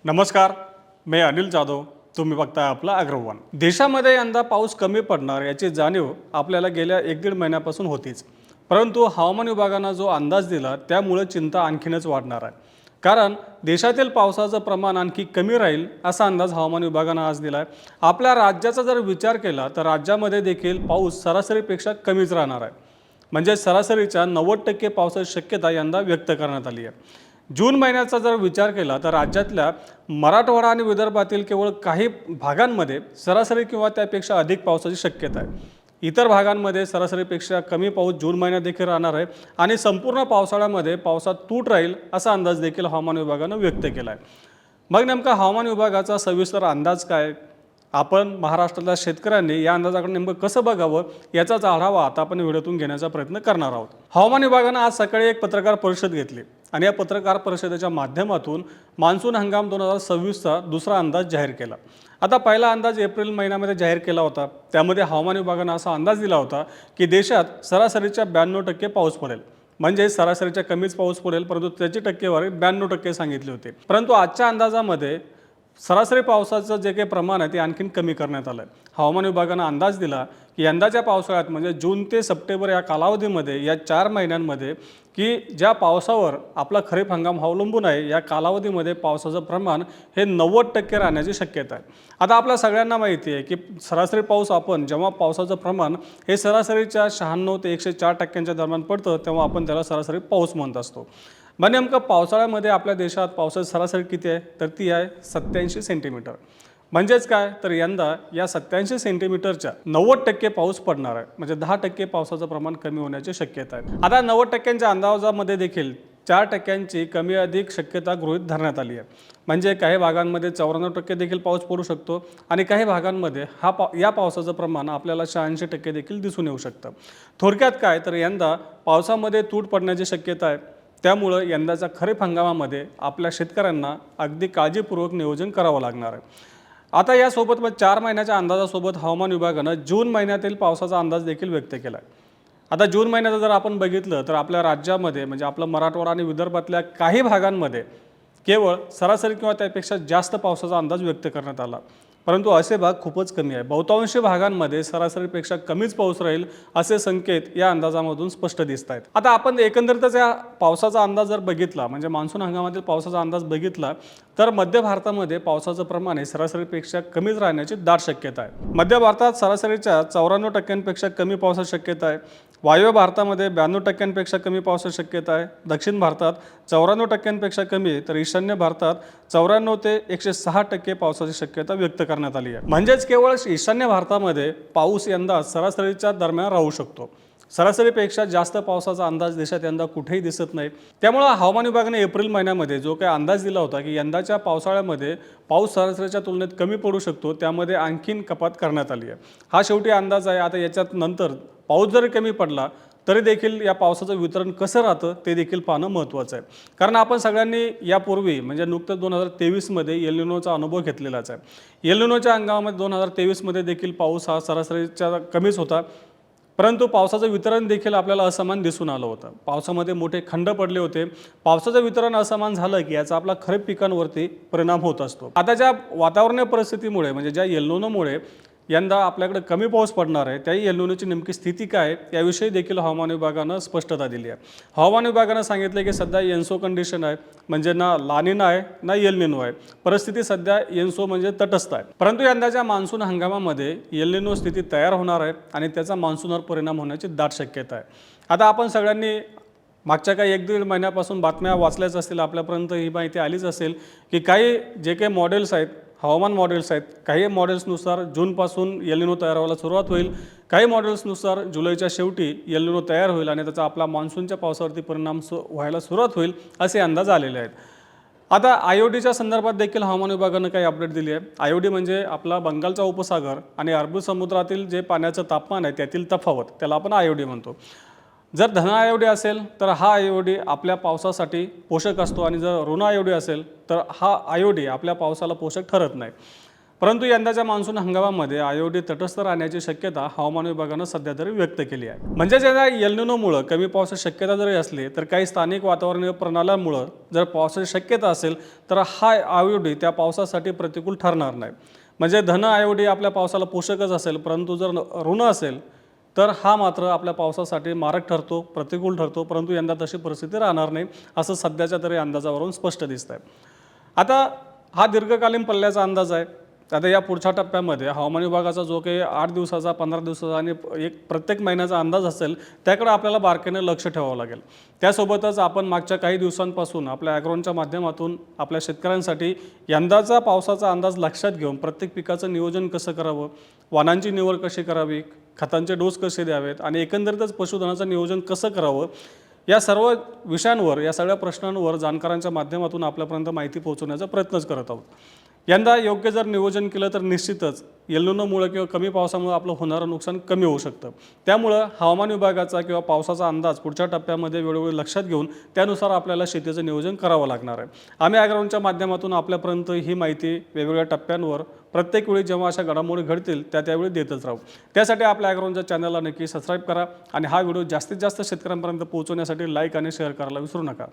नमस्कार, मी अनिल जाधव. तुम्ही बघताय आपला अग्रवन. देशामध्ये यंदा पाऊस कमी पडणार याची जाणीव आपल्याला गेल्या 1-1.5 महिन्यापासून होतीच. परंतु हवामान विभागानं जो अंदाज दिला त्यामुळे चिंता आणखीनच वाढणार आहे. कारण देशातील पावसाचं प्रमाण आणखी कमी राहील असा अंदाज हवामान विभागानं आज दिला आहे. आपल्या राज्याचा जर विचार केला तर राज्यामध्ये देखील पाऊस सरासरीपेक्षा कमीच राहणार आहे. म्हणजे सरासरीच्या 90% पावसाची शक्यता यंदा व्यक्त करण्यात आली आहे. जून महिन्याचा जर विचार केला तर राज्यातल्या मराठवाडा आणि विदर्भातील केवळ काही भागांमध्ये सरासरी किंवा त्यापेक्षा अधिक पावसाची शक्यता आहे. इतर भागांमध्ये सरासरीपेक्षा कमी पाऊस जून महिन्यात देखील राहणार आहे आणि संपूर्ण पावसाळ्यामध्ये पावसात तूट राहील असा अंदाज देखील हवामान विभागानं व्यक्त केला आहे. मग नेमका हवामान विभागाचा सविस्तर अंदाज काय, आपण महाराष्ट्रातल्या शेतकऱ्यांनी या अंदाजाकडे नेमकं कसं बघावं याचाच आढावा आता आपण व्हिडिओतून घेण्याचा प्रयत्न करणार आहोत. हवामान विभागानं आज सकाळी एक पत्रकार परिषद घेतली आणि या पत्रकार परिषदेच्या माध्यमातून मान्सून हंगाम 2026चा दुसरा अंदाज जाहीर केला. आता पहिला अंदाज एप्रिल महिन्यामध्ये जाहीर केला होता. त्यामध्ये हवामान विभागानं असा अंदाज दिला होता की देशात सरासरीच्या 92% पाऊस पडेल. म्हणजे सरासरीच्या कमीच पाऊस पडेल, परंतु त्याची टक्केवारी 92% सांगितली होती. परंतु आजच्या अंदाजामध्ये सरासरी पावसाचं जे काही प्रमाण आहे ते आणखीन कमी करण्यात आलं आहे. हवामान विभागानं अंदाज दिला की यंदाच्या पावसाळ्यात म्हणजे जून ते सप्टेंबर या कालावधीमध्ये या 4 महिन्यांमध्ये की ज्या पावसावर आपला खरीप हंगाम अवलंबून आहे या कालावधीमध्ये पावसाचं प्रमाण हे 90% राहण्याची शक्यता आहे. आता आपल्या सगळ्यांना माहिती आहे की सरासरी पाऊस आपण जेव्हा पावसाचं प्रमाण हे सरासरीच्या 96 ते 104% दरम्यान पडतं तेव्हा आपण त्याला सरासरी पाऊस म्हणत असतो. मग नेमकं पावसाळ्यामध्ये आपल्या देशात पावसाची सरासरी किती आहे तर ती आहे 87 सेंटीमीटर. म्हणजेच काय तर यंदा या 87 सेंटीमीटरच्या 90% पाऊस पडणार आहे. म्हणजे 10% पावसाचं प्रमाण कमी होण्याची शक्यता आहे. आता 90%च्या अंदाजामध्ये देखील 4% कमी अधिक शक्यता गृहीत धरण्यात आली आहे. म्हणजे काही भागांमध्ये 94% देखील पाऊस पडू शकतो आणि काही भागांमध्ये या पावसाचं प्रमाण आपल्याला 86% देखील दिसून येऊ शकतं. थोडक्यात काय तर यंदा पावसामध्ये तूट पडण्याची शक्यता आहे. त्यामुळं यंदाच्या खरीप हंगामामध्ये आपल्या शेतकऱ्यांना अगदी काळजीपूर्वक नियोजन करावं लागणार आहे. आता यासोबत 4 महिन्याच्या अंदाजासोबत हवामान विभागानं जून महिन्यातील पावसाचा अंदाज देखील व्यक्त केला आहे. आता जून महिन्याचं जर आपण बघितलं तर आपल्या राज्यामध्ये म्हणजे आपलं मराठवाडा आणि विदर्भातल्या काही भागांमध्ये केवळ सरासरी किंवा त्यापेक्षा जास्त पावसाचा अंदाज व्यक्त करण्यात आला. परंतु असे भाग खूपच कमी आहे. बहुतांश भागांमध्ये सरासरीपेक्षा कमीच पाऊस राहील असे संकेत या अंदाजामधून स्पष्ट दिसत आहेत. आता आपण एकंदरीतच या पावसाचा अंदाज जर बघितला म्हणजे मान्सून हंगामातील पावसाचा अंदाज बघितला तर मध्य भारतामध्ये पावसाचं प्रमाण हे सरासरीपेक्षा कमीच राहण्याची दाट शक्यता आहे. मध्य भारतात सरासरीच्या 94% कमी पावसाची शक्यता आहे. वायव्य भारतामध्ये 92% कमी पावसाची शक्यता आहे. दक्षिण भारतात 94% कमी तर ईशान्य भारतात 94 ते 106% पावसाची शक्यता व्यक्त करण्यात आली आहे. म्हणजेच केवळ ईशान्य भारतामध्ये पाऊस यंदा सरासरीच्या दरम्यान राहू शकतो. सरासरीपेक्षा जास्त पावसाचा अंदाज देशात यंदा कुठेही दिसत नाही. त्यामुळे हवामान विभागाने एप्रिल महिन्यामध्ये जो काही अंदाज दिला होता की यंदाच्या पावसाळ्यामध्ये पाऊस सरासरीच्या तुलनेत कमी पडू शकतो त्यामध्ये आणखीन कपात करण्यात आली आहे. हा शेवटी अंदाज आहे. आता याच्यात नंतर पाऊस जरी कमी पडला तरी देखील या पावसाचं वितरण कसं राहतं ते देखील पाहणं महत्त्वाचं आहे. कारण आपण सगळ्यांनी यापूर्वी म्हणजे नुकतंच 2023मध्ये एल निनोचा अनुभव घेतलेलाच आहे. एल निनोच्या हंगामामध्ये 2023मध्ये देखील पाऊस हा सरासरीच्या कमीच होता. परंतु पावसाचं वितरण देखील आपल्याला असमान दिसून आलं होतं. पावसामध्ये मोठे खंड पडले होते. पावसाचं वितरण असमान झालं की याचा आपला खरीप पिकांवरती परिणाम होत असतो. आता ज्या वातावरणीय परिस्थितीमुळे म्हणजे ज्या एल निनोमुळे यंदा आपल्याकडे कमी पाऊस पडणार आहे त्या एल निनोची नेमकी स्थिती काय याविषयी देखील हवामान विभागानं स्पष्टता दिली आहे. हवामान विभागानं सांगितलं की सध्या एन्सो कंडिशन आहे. म्हणजे ना लानिना आहे ना एल निनो आहे. परिस्थिती सध्या एन्सो म्हणजे तटस्थ आहे. परंतु यंदाच्या मान्सून हंगामामध्ये एल निनो स्थिती तयार होणार आहे आणि त्याचा मान्सूनवर परिणाम होण्याची दाट शक्यता आहे. आता आपण सगळ्यांनी मागच्या काही 1-1.5 महिन्यापासून बातम्या वाचल्याच असतील, आपल्यापर्यंत ही माहिती आलीच असेल की काही जे काही मॉडेल्स आहेत हवामान मॉडेल्स आहेत काही मॉडेल्सनुसार जूनपासून एल निनो तयार व्हायला सुरुवात होईल. काही मॉडेल्सनुसार जुलैच्या शेवटी एल निनो तयार होईल आणि त्याचा आपला मान्सूनच्या पावसावरती परिणाम व्हायला सुरुवात होईल असे अंदाज आलेले आहेत. आता आयोडीच्या संदर्भात देखील हवामान विभागानं काही अपडेट दिली आहे. आयोडी म्हणजे आपला बंगालचा उपसागर आणि अरबी समुद्रातील जे पाण्याचं तापमान आहे त्यातील तफावत त्याला आपण आयोडी म्हणतो. जर धन आयोडी असेल तर हा आयोडी आपल्या पावसासाठी पोषक असतो आणि जर ऋण आयोडी असेल तर हा आयोडी आपल्या पावसाला पोषक ठरत नाही. परंतु यंदाच्या मान्सून हंगामामध्ये आयोडी तटस्थ राहण्याची शक्यता हवामान विभागानं सध्या तरी व्यक्त केली आहे. म्हणजे ज्या एल निनोमुळे कमी पावसाची शक्यता जरी असली तर काही स्थानिक वातावरणीय प्रणाल्यांमुळे जर पावसाची शक्यता असेल तर हा आयोडी त्या पावसासाठी प्रतिकूल ठरणार नाही. म्हणजे धन आयोडी आपल्या पावसाला पोषकच असेल, परंतु जर ऋण असेल तर हा मात्र आपल्या पावसासाठी मारक ठरतो, प्रतिकूल ठरतो. परंतु यंदा तशी परिस्थिती राहणार नाही असं सध्याच्या तरी अंदाजावरून स्पष्ट दिसत आहे. आता हा दीर्घकालीन पल्ल्याचा अंदाज आहे. आता या पुढच्या टप्प्यामध्ये हवामान विभागाचा जो काही 8 दिवसाचा, 15 दिवसाचा आणि एक प्रत्येक महिन्याचा अंदाज असेल त्याकडे आपल्याला बारकाईने लक्ष ठेवावं लागेल. त्यासोबतच आपण मागच्या काही दिवसांपासून आपल्या ॲग्रोनच्या माध्यमातून आपल्या शेतकऱ्यांसाठी यंदाचा पावसाचा अंदाज लक्षात घेऊन प्रत्येक पिकाचं नियोजन कसं करावं, वाणांची निवड कशी करावी, खतांचे डोस कसे द्यावेत आणि एकंदरीतच पशुधनाचं नियोजन कसं करावं, या सर्व विषयांवर, या सगळ्या प्रश्नांवर जाणकारांच्या माध्यमातून आपल्यापर्यंत माहिती पोहोचवण्याचा प्रयत्नच करत आहोत. यंदा योग्य जर नियोजन केलं तर निश्चितच एल निनोमुळे किंवा कमी पावसामुळे आपलं होणारं नुकसान कमी होऊ शकतं. त्यामुळं हवामान विभागाचा किंवा पावसाचा अंदाज पुढच्या टप्प्यामध्ये वेळोवेळी लक्षात घेऊन त्यानुसार आपल्याला शेतीचं नियोजन करावं लागणार आहे. आम्ही ॲग्रोनच्या माध्यमातून आपल्यापर्यंत ही माहिती वेगवेगळ्या टप्प्यांवर प्रत्येक वेळी जेव्हा अशा घडामोडी घडतील त्यावेळी देतच राहू. त्यासाठी आपल्या ॲग्रोनच्या चॅनलला नक्की सबस्क्राईब करा आणि हा व्हिडिओ जास्तीत जास्त शेतकऱ्यांपर्यंत पोहोचवण्यासाठी लाईक आणि शेअर करायला विसरू नका.